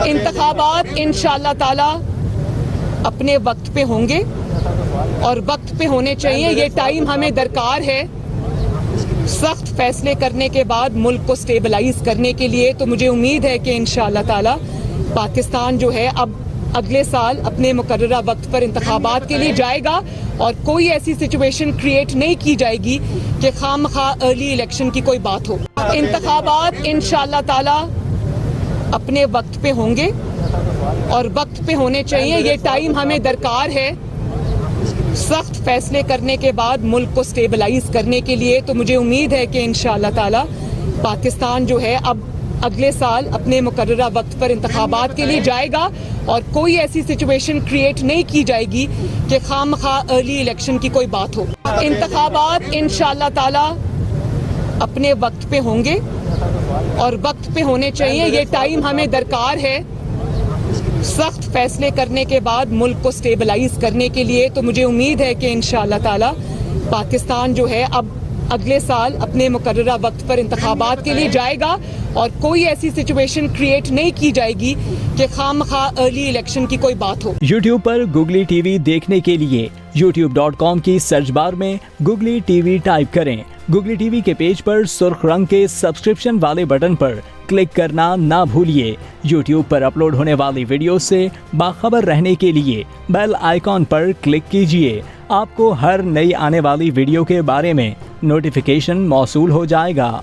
इंतखाबात इंशाअल्लाह ताला अपने वक्त पे होंगे और वक्त पे होने चाहिए. ये टाइम हमें दरकार है सख्त फैसले करने के बाद मुल्क को स्टेबलाइज करने के लिए. तो मुझे उम्मीद है कि इंशाअल्लाह ताला पाकिस्तान जो है अब अगले साल अपने मुकर्ररा वक्त पर इंतखाबात के लिए जाएगा और कोई ऐसी सिचुएशन क्रिएट नहीं की जाएगी कि खामखा अर्ली इलेक्शन की कोई बात हो. इंतखाबात इंशाअल्लाह ताला अपने वक्त पे होंगे और वक्त पे होने चाहिए. ये टाइम हमें दरकार है सख्त फैसले करने के बाद मुल्क को स्टेबलाइज करने के लिए. तो मुझे उम्मीद है कि इंशाअल्लाह ताला पाकिस्तान जो है अब अगले साल अपने मुकर्ररा वक्त पर इंतखाबात के लिए जाएगा और कोई ऐसी सिचुएशन क्रिएट नहीं की जाएगी कि खामखा अर्ली इलेक्शन की कोई बात हो. इंतखाबात इंशाअल्लाह ताला अपने वक्त पे होंगे और वक्त पे होने चाहिए. ये टाइम हमें दरकार है सख्त फैसले करने के बाद मुल्क को स्टेबलाइज करने के लिए. तो मुझे उम्मीद है कि इंशाअल्लाह ताला पाकिस्तान जो है अब अगले साल अपने मुकर्ररा वक्त पर इंतखाबात के लिए जाएगा और कोई ऐसी सिचुएशन क्रिएट नहीं की जाएगी कि खामखा अर्ली इलेक्शन की कोई बात हो. YouTube पर Googly TV देखने के लिए youtube.com की सर्च बार में Googly TV टाइप करें. Googly TV के पेज पर सुर्ख रंग के सब्सक्रिप्शन वाले बटन पर क्लिक करना ना भूलिए. YouTube पर अपलोड होने वाली वीडियो से बाखबर रहने के लिए बेल आइकॉन पर क्लिक कीजिए. आपको हर नई आने वाली वीडियो के बारे में नोटिफिकेशन मौसूल हो जाएगा.